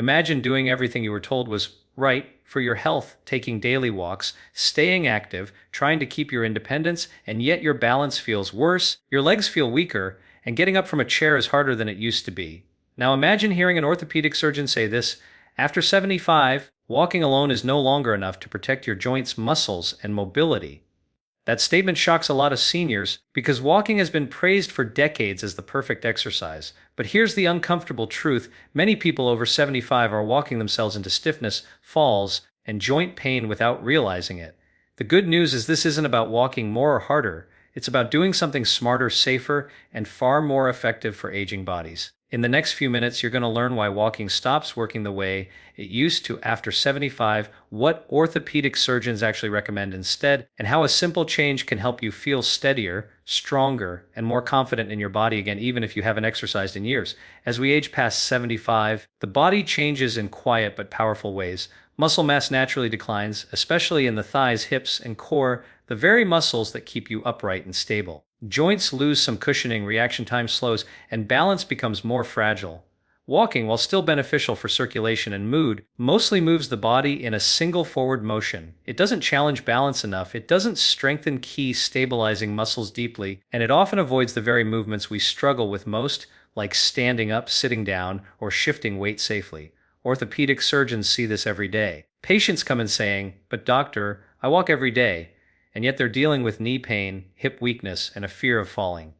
Imagine doing everything you were told was right for your health, taking daily walks, staying active, trying to keep your independence, and yet your balance feels worse, your legs feel weaker, and getting up from a chair is harder than it used to be. Now imagine hearing an orthopedic surgeon say this: after 75, walking alone is no longer enough to protect your joints, muscles, and mobility. That statement shocks a lot of seniors because walking has been praised for decades as the perfect exercise. But here's the uncomfortable truth: many people over 75 are walking themselves into stiffness, falls, and joint pain without realizing it. The good news is this isn't about walking more or harder. It's about doing something smarter, safer, and far more effective for aging bodies. In the next few minutes, you're going to learn why walking stops working the way it used to after 75, what orthopedic surgeons actually recommend instead, and how a simple change can help you feel steadier, stronger, and more confident in your body again, even if you haven't exercised in years. As we age past 75, the body changes in quiet but powerful ways. Muscle mass naturally declines, especially in the thighs, hips, and core, the very muscles that keep you upright and stable. Joints lose some cushioning, reaction time slows, and balance becomes more fragile. Walking, while still beneficial for circulation and mood, mostly moves the body in a single forward motion. It doesn't challenge balance enough, it doesn't strengthen key stabilizing muscles deeply, and it often avoids the very movements we struggle with most, like standing up, sitting down, or shifting weight safely. Orthopedic surgeons see this every day. Patients come in saying, "But doctor, I walk every day," and yet they're dealing with knee pain, hip weakness, and a fear of falling.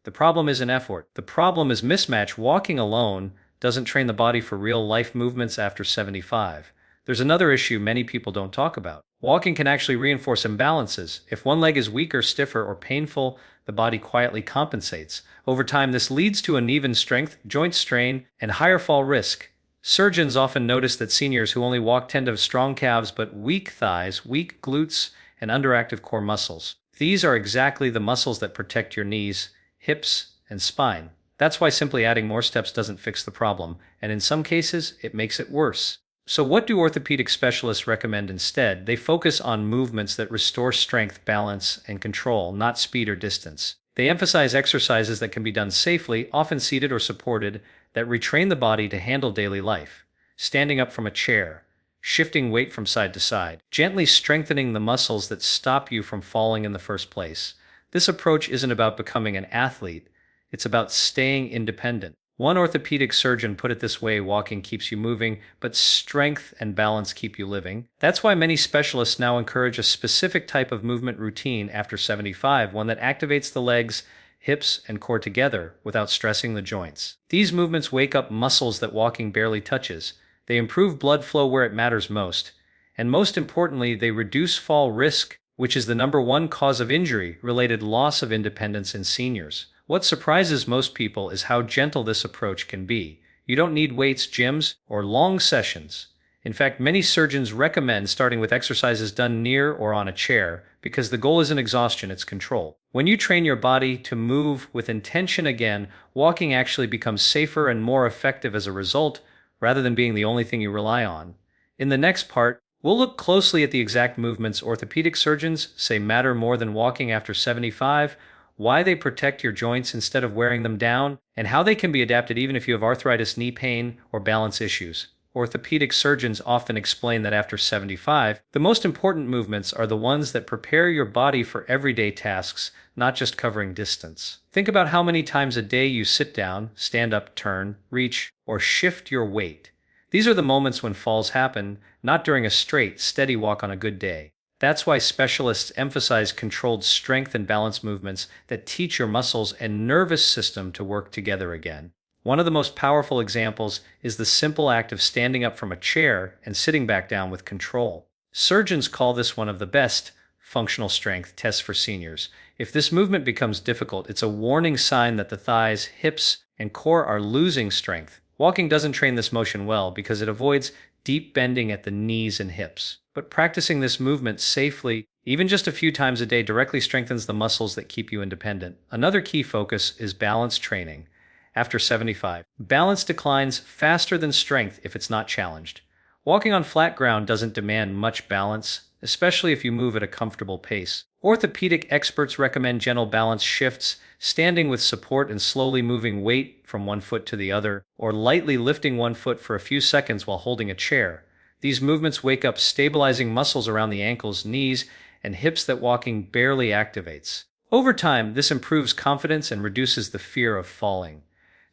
The problem isn't effort. The problem is mismatch. Walking alone doesn't train the body for real-life movements after 75. There's another issue many people don't talk about. Walking can actually reinforce imbalances. If one leg is weaker, stiffer, or painful, the body quietly compensates. Over time, this leads to uneven strength, joint strain, and higher fall risk. Surgeons often notice that seniors who only walk tend to have strong calves but weak thighs, weak glutes, and underactive core muscles. These are exactly the muscles that protect your knees, hips, and spine. That's why simply adding more steps doesn't fix the problem, and in some cases, it makes it worse. So what do orthopedic specialists recommend instead? They focus on movements that restore strength, balance, and control, not speed or distance. They emphasize exercises that can be done safely, often seated or supported, that retrain the body to handle daily life. Standing up from a chair, shifting weight from side to side, gently strengthening the muscles that stop you from falling in the first place. This approach isn't about becoming an athlete, it's about staying independent. One orthopedic surgeon put it this way: walking keeps you moving, but strength and balance keep you living. That's why many specialists now encourage a specific type of movement routine after 75, one that activates the legs, hips, and core together without stressing the joints. These movements wake up muscles that walking barely touches. They improve blood flow where it matters most. And most importantly, they reduce fall risk, which is the #1 cause of injury-related loss of independence in seniors. What surprises most people is how gentle this approach can be. You don't need weights, gyms, or long sessions. In fact, many surgeons recommend starting with exercises done near or on a chair because the goal isn't exhaustion, it's control. When you train your body to move with intention again, walking actually becomes safer and more effective as a result, rather than being the only thing you rely on. In the next part, we'll look closely at the exact movements orthopedic surgeons say matter more than walking after 75, why they protect your joints instead of wearing them down, and how they can be adapted even if you have arthritis, knee pain, or balance issues. Orthopedic surgeons often explain that after 75, the most important movements are the ones that prepare your body for everyday tasks, not just covering distance. Think about how many times a day you sit down, stand up, turn, reach, or shift your weight. These are the moments when falls happen, not during a straight, steady walk on a good day. That's why specialists emphasize controlled strength and balance movements that teach your muscles and nervous system to work together again. One of the most powerful examples is the simple act of standing up from a chair and sitting back down with control. Surgeons call this one of the best functional strength tests for seniors. If this movement becomes difficult, it's a warning sign that the thighs, hips, and core are losing strength. Walking doesn't train this motion well because it avoids deep bending at the knees and hips. But practicing this movement safely, even just a few times a day, directly strengthens the muscles that keep you independent. Another key focus is balance training. After 75, balance declines faster than strength if it's not challenged. Walking on flat ground doesn't demand much balance, especially if you move at a comfortable pace. Orthopedic experts recommend gentle balance shifts, standing with support and slowly moving weight from one foot to the other, or lightly lifting one foot for a few seconds while holding a chair. These movements wake up stabilizing muscles around the ankles, knees, and hips that walking barely activates. Over time, this improves confidence and reduces the fear of falling.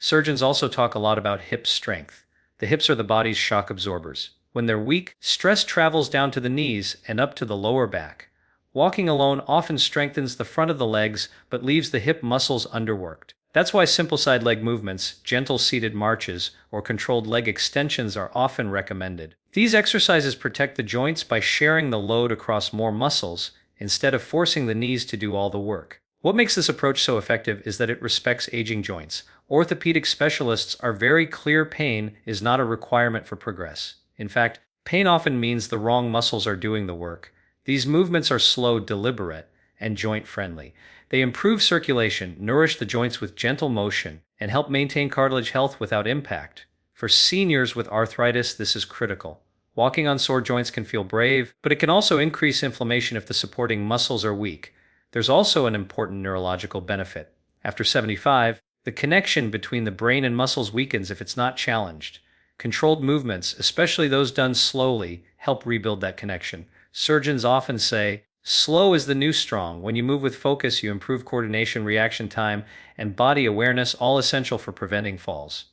Surgeons also talk a lot about hip strength. The hips are the body's shock absorbers. When they're weak, stress travels down to the knees and up to the lower back. Walking alone often strengthens the front of the legs but leaves the hip muscles underworked. That's why simple side leg movements, gentle seated marches, or controlled leg extensions are often recommended. These exercises protect the joints by sharing the load across more muscles instead of forcing the knees to do all the work. What makes this approach so effective is that it respects aging joints. Orthopedic specialists are very clear pain is not a requirement for progress. In fact, pain often means the wrong muscles are doing the work. These movements are slow, deliberate, and joint-friendly. They improve circulation, nourish the joints with gentle motion, and help maintain cartilage health without impact. For seniors with arthritis, this is critical. Walking on sore joints can feel brave, but it can also increase inflammation if the supporting muscles are weak. There's also an important neurological benefit. After 75, the connection between the brain and muscles weakens if it's not challenged. Controlled movements, especially those done slowly, help rebuild that connection. Surgeons often say, slow is the new strong. When you move with focus, you improve coordination, reaction time, and body awareness, all essential for preventing falls.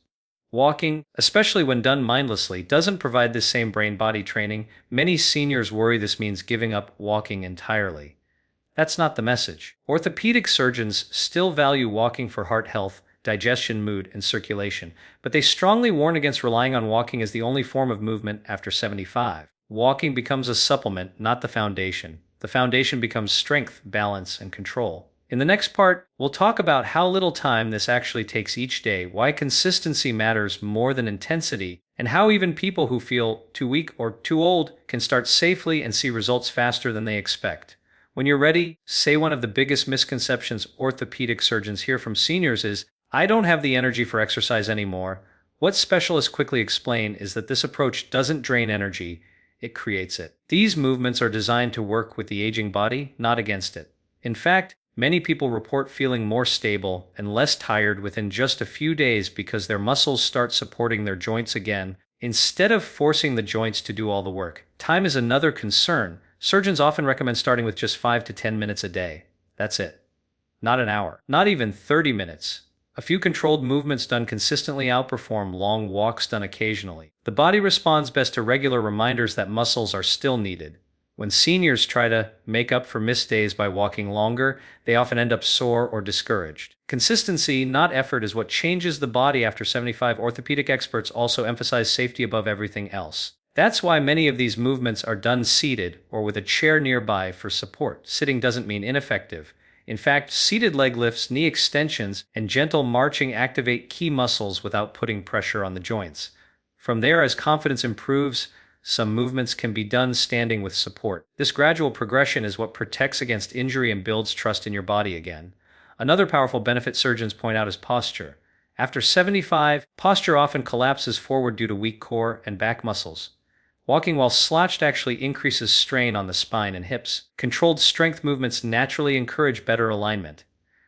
Walking, especially when done mindlessly, doesn't provide the same brain-body training. Many seniors worry this means giving up walking entirely. That's not the message. Orthopedic surgeons still value walking for heart health, digestion, mood, and circulation, but they strongly warn against relying on walking as the only form of movement after 75. Walking becomes a supplement, not the foundation. The foundation becomes strength, balance, and control. In the next part, we'll talk about how little time this actually takes each day, why consistency matters more than intensity, and how even people who feel too weak or too old can start safely and see results faster than they expect. When you're ready, say one of the biggest misconceptions orthopedic surgeons hear from seniors is, "I don't have the energy for exercise anymore." What specialists quickly explain is that this approach doesn't drain energy, it creates it. These movements are designed to work with the aging body, not against it. In fact, many people report feeling more stable and less tired within just a few days because their muscles start supporting their joints again, instead of forcing the joints to do all the work. Time is another concern. Surgeons often recommend starting with just 5 to 10 minutes a day. That's it. Not an hour. Not even 30 minutes. A few controlled movements done consistently outperform long walks done occasionally. The body responds best to regular reminders that muscles are still needed. When seniors try to make up for missed days by walking longer, they often end up sore or discouraged. Consistency, not effort, is what changes the body after 75. Orthopedic experts also emphasize safety above everything else. That's why many of these movements are done seated or with a chair nearby for support. Sitting doesn't mean ineffective. In fact, seated leg lifts, knee extensions, and gentle marching activate key muscles without putting pressure on the joints. From there, as confidence improves, some movements can be done standing with support. This gradual progression is what protects against injury and builds trust in your body again. Another powerful benefit surgeons point out is posture. After 75, posture often collapses forward due to weak core and back muscles. Walking while slouched actually increases strain on the spine and hips. Controlled strength movements naturally encourage better alignment.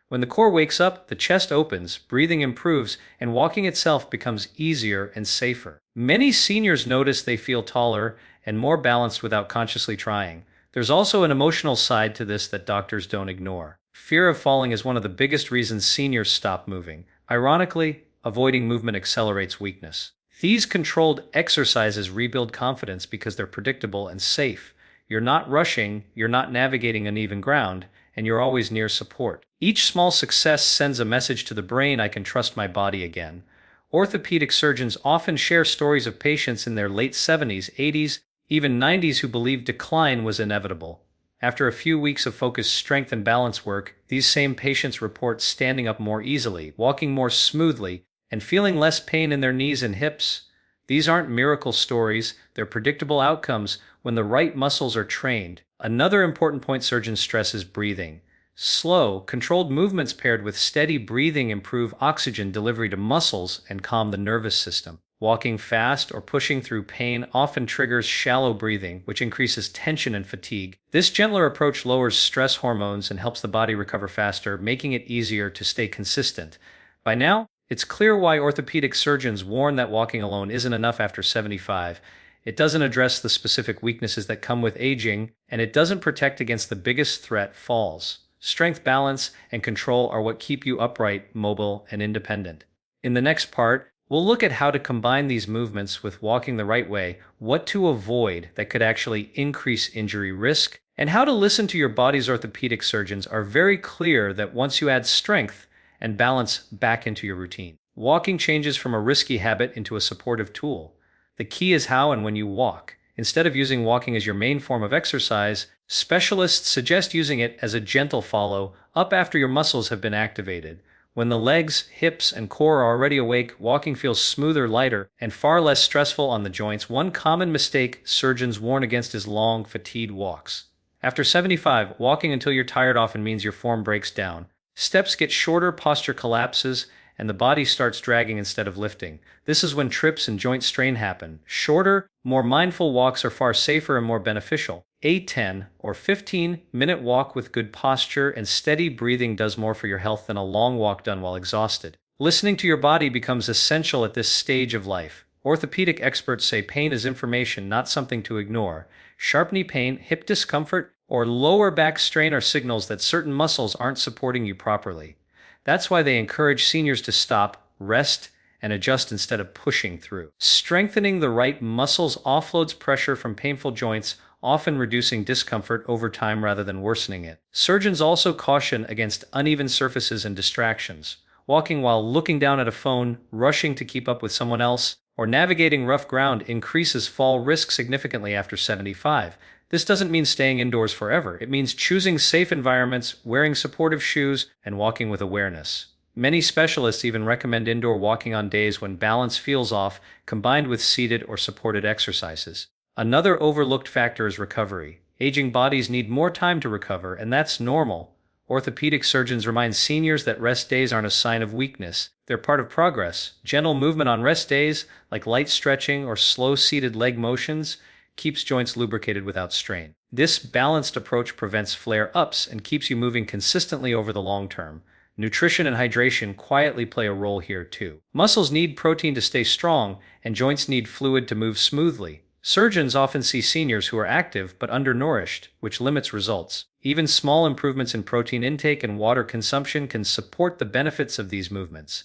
When the core wakes up, the chest opens, breathing improves, and walking itself becomes easier and safer. Many seniors notice they feel taller and more balanced without consciously trying. There's also an emotional side to this that doctors don't ignore. Fear of falling is one of the biggest reasons seniors stop moving. Ironically, avoiding movement accelerates weakness. These controlled exercises rebuild confidence because they're predictable and safe. You're not rushing, you're not navigating uneven ground, and you're always near support. Each small success sends a message to the brain: I can trust my body again. Orthopedic surgeons often share stories of patients in their late 70s, 80s, even 90s who believed decline was inevitable. After a few weeks of focused strength and balance work, these same patients report standing up more easily, walking more smoothly, and feeling less pain in their knees and hips. These aren't miracle stories, they're predictable outcomes when the right muscles are trained. Another important point surgeons stress is breathing. Slow, controlled movements paired with steady breathing improve oxygen delivery to muscles and calm the nervous system. Walking fast or pushing through pain often triggers shallow breathing, which increases tension and fatigue. This gentler approach lowers stress hormones and helps the body recover faster, making it easier to stay consistent. By now, it's clear why orthopedic surgeons warn that walking alone isn't enough after 75. It doesn't address the specific weaknesses that come with aging, and it doesn't protect against the biggest threat, falls. Strength, balance, and control are what keep you upright, mobile, and independent. In the next part, we'll look at how to combine these movements with walking the right way, what to avoid that could actually increase injury risk, and how to listen to your body's orthopedic surgeons are very clear that once you add strength and balance back into your routine. Walking changes from a risky habit into a supportive tool. The key is how and when you walk. Instead of using walking as your main form of exercise, specialists suggest using it as a gentle follow up after your muscles have been activated. When the legs, hips, and core are already awake, walking feels smoother, lighter, and far less stressful on the joints. One common mistake surgeons warn against is long, fatigued walks. After 75, walking until you're tired often means your form breaks down. Steps get shorter, posture collapses, and the body starts dragging instead of lifting. This is when trips and joint strain happen. Shorter, more mindful walks are far safer and more beneficial. A 10 or 15-minute walk with good posture and steady breathing does more for your health than a long walk done while exhausted. Listening to your body becomes essential at this stage of life. Orthopedic experts say pain is information, not something to ignore. Sharp knee pain, hip discomfort, or lower back strain are signals that certain muscles aren't supporting you properly. That's why they encourage seniors to stop, rest, and adjust instead of pushing through. Strengthening the right muscles offloads pressure from painful joints, often reducing discomfort over time rather than worsening it. Surgeons also caution against uneven surfaces and distractions. Walking while looking down at a phone, rushing to keep up with someone else, or navigating rough ground increases fall risk significantly after 75. This doesn't mean staying indoors forever. It means choosing safe environments, wearing supportive shoes, and walking with awareness. Many specialists even recommend indoor walking on days when balance feels off, combined with seated or supported exercises. Another overlooked factor is recovery. Aging bodies need more time to recover, and that's normal. Orthopedic surgeons remind seniors that rest days aren't a sign of weakness. They're part of progress. Gentle movement on rest days, like light stretching or slow seated leg motions, keeps joints lubricated without strain. This balanced approach prevents flare-ups and keeps you moving consistently over the long term. Nutrition and hydration quietly play a role here too. Muscles need protein to stay strong, and joints need fluid to move smoothly. Surgeons often see seniors who are active but undernourished, which limits results. Even small improvements in protein intake and water consumption can support the benefits of these movements.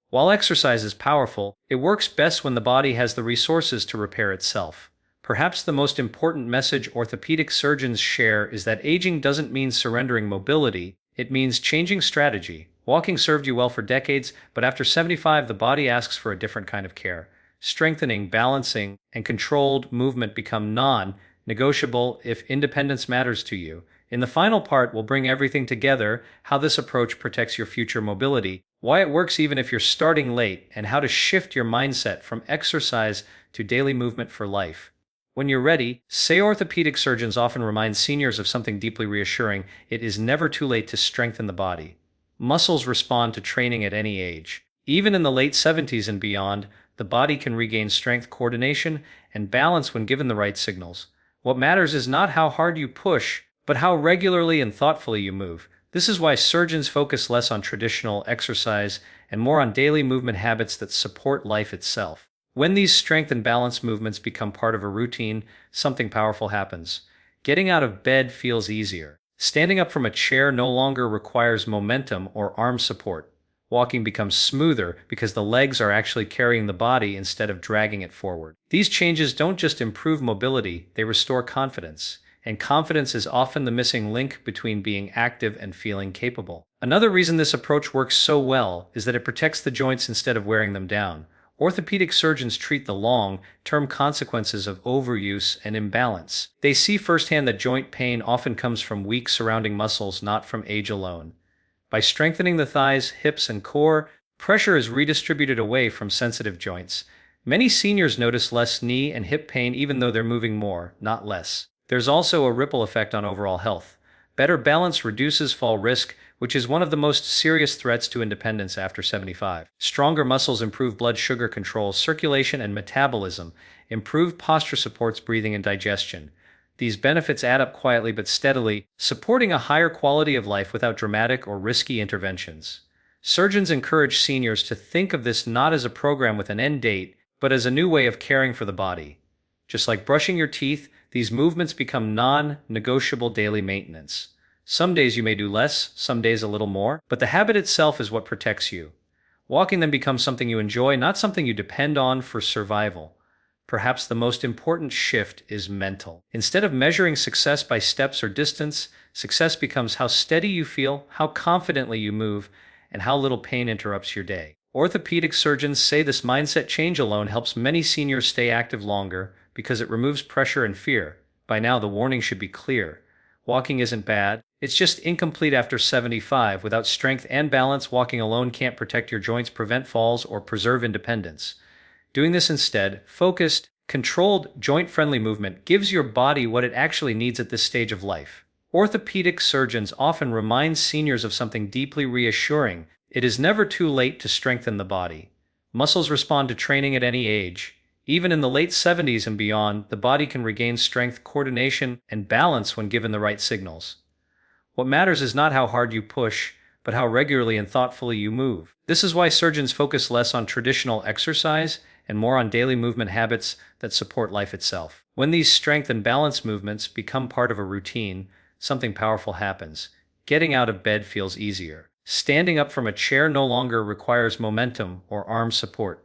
While exercise is powerful, it works best when the body has the resources to repair itself. Perhaps the most important message orthopedic surgeons share is that aging doesn't mean surrendering mobility, it means changing strategy. Walking served you well for decades, but after 75, the body asks for a different kind of care. Strengthening, balancing, and controlled movement become non-negotiable if independence matters to you. In the final part, we'll bring everything together, how this approach protects your future mobility, why it works even if you're starting late, and how to shift your mindset from exercise to daily movement for life. When you're ready, say orthopedic surgeons often remind seniors of something deeply reassuring: it is never too late to strengthen the body. Muscles respond to training at any age. Even in the late 70s and beyond, the body can regain strength, coordination, and balance when given the right signals. What matters is not how hard you push, but how regularly and thoughtfully you move. This is why surgeons focus less on traditional exercise and more on daily movement habits that support life itself. When these strength and balance movements become part of a routine, something powerful happens. Getting out of bed feels easier. Standing up from a chair no longer requires momentum or arm support. Walking becomes smoother because the legs are actually carrying the body instead of dragging it forward. These changes don't just improve mobility, they restore confidence. And confidence is often the missing link between being active and feeling capable. Another reason this approach works so well is that it protects the joints instead of wearing them down. Orthopedic surgeons treat the long-term consequences of overuse and imbalance. They see firsthand that joint pain often comes from weak surrounding muscles, not from age alone. By strengthening the thighs, hips, and core, pressure is redistributed away from sensitive joints. Many seniors notice less knee and hip pain even though they're moving more, not less. There's also a ripple effect on overall health. Better balance reduces fall risk, which is one of the most serious threats to independence after 75. Stronger muscles improve blood sugar control, circulation, and metabolism. Improved posture supports breathing and digestion. These benefits add up quietly but steadily, supporting a higher quality of life without dramatic or risky interventions. Surgeons encourage seniors to think of this not as a program with an end date, but as a new way of caring for the body. Just like brushing your teeth, these movements become non-negotiable daily maintenance. Some days you may do less, some days a little more, but the habit itself is what protects you. Walking then becomes something you enjoy, not something you depend on for survival. Perhaps the most important shift is mental. Instead of measuring success by steps or distance, success becomes how steady you feel, how confidently you move, and how little pain interrupts your day. Orthopedic surgeons say this mindset change alone helps many seniors stay active longer because it removes pressure and fear. By now, the warning should be clear. Walking isn't bad, it's just incomplete after 75. Without strength and balance, walking alone can't protect your joints, prevent falls, or preserve independence. Doing this instead, focused, controlled, joint-friendly movement gives your body what it actually needs at this stage of life. Orthopedic surgeons often remind seniors of something deeply reassuring. It is never too late to strengthen the body. Muscles respond to training at any age. Even in the late 70s and beyond, the body can regain strength, coordination, and balance when given the right signals. What matters is not how hard you push, but how regularly and thoughtfully you move. This is why surgeons focus less on traditional exercise and more on daily movement habits that support life itself. When these strength and balance movements become part of a routine, something powerful happens. Getting out of bed feels easier. Standing up from a chair no longer requires momentum or arm support.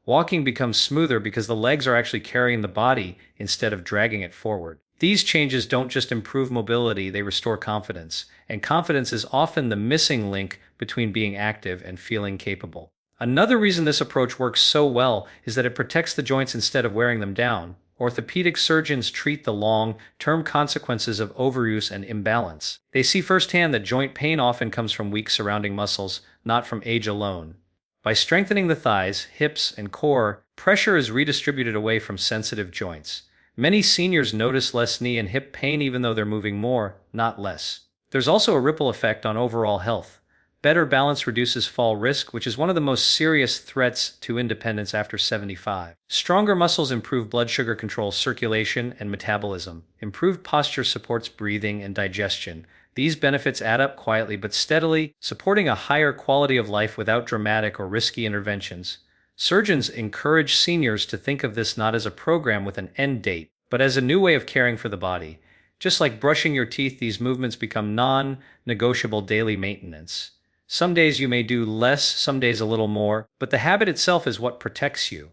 Walking becomes smoother because the legs are actually carrying the body instead of dragging it forward. These changes don't just improve mobility, they restore confidence. And confidence is often the missing link between being active and feeling capable. Another reason this approach works so well is that it protects the joints instead of wearing them down. Orthopedic surgeons treat the long-term consequences of overuse and imbalance. They see firsthand that joint pain often comes from weak surrounding muscles, not from age alone. By strengthening the thighs, hips, and core, pressure is redistributed away from sensitive joints. Many seniors notice less knee and hip pain even though they're moving more, not less. There's also a ripple effect on overall health. Better balance reduces fall risk, which is one of the most serious threats to independence after 75. Stronger muscles improve blood sugar control, circulation, and metabolism. Improved posture supports breathing and digestion. These benefits add up quietly but steadily, supporting a higher quality of life without dramatic or risky interventions. Surgeons encourage seniors to think of this not as a program with an end date, but as a new way of caring for the body. Just like brushing your teeth, these movements become non-negotiable daily maintenance. Some days you may do less, some days a little more, but the habit itself is what protects you.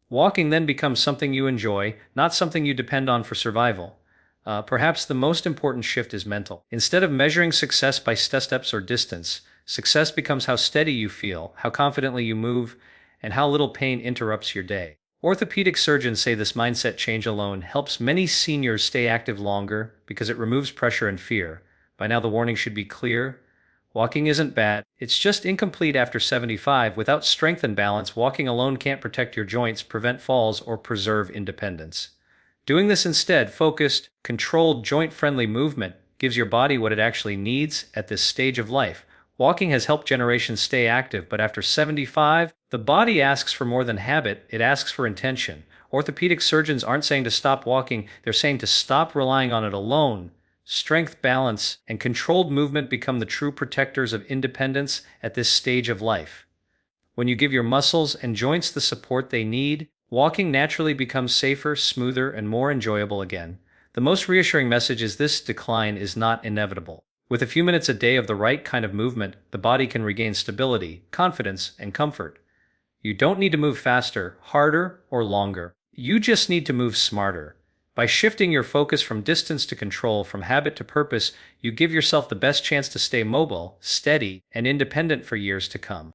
Walking then becomes something you enjoy, not something you depend on for survival. Perhaps the most important shift is mental. Instead of measuring success by steps or distance, success becomes how steady you feel, how confidently you move, and how little pain interrupts your day. Orthopedic surgeons say this mindset change alone helps many seniors stay active longer because it removes pressure and fear. By now the warning should be clear. Walking isn't bad, it's just incomplete after 75. Without strength and balance, walking alone can't protect your joints, prevent falls, or preserve independence. Doing this instead, focused, controlled, joint-friendly movement gives your body what it actually needs at this stage of life. Walking has helped generations stay active, but after 75, the body asks for more than habit, it asks for intention. Orthopedic surgeons aren't saying to stop walking, they're saying to stop relying on it alone. Strength, balance, and controlled movement become the true protectors of independence at this stage of life. When you give your muscles and joints the support they need, walking naturally becomes safer, smoother, and more enjoyable again. The most reassuring message is this: decline is not inevitable. With a few minutes a day of the right kind of movement, the body can regain stability, confidence, and comfort. You don't need to move faster, harder, or longer. You just need to move smarter. By shifting your focus from distance to control, from habit to purpose, you give yourself the best chance to stay mobile, steady, and independent for years to come.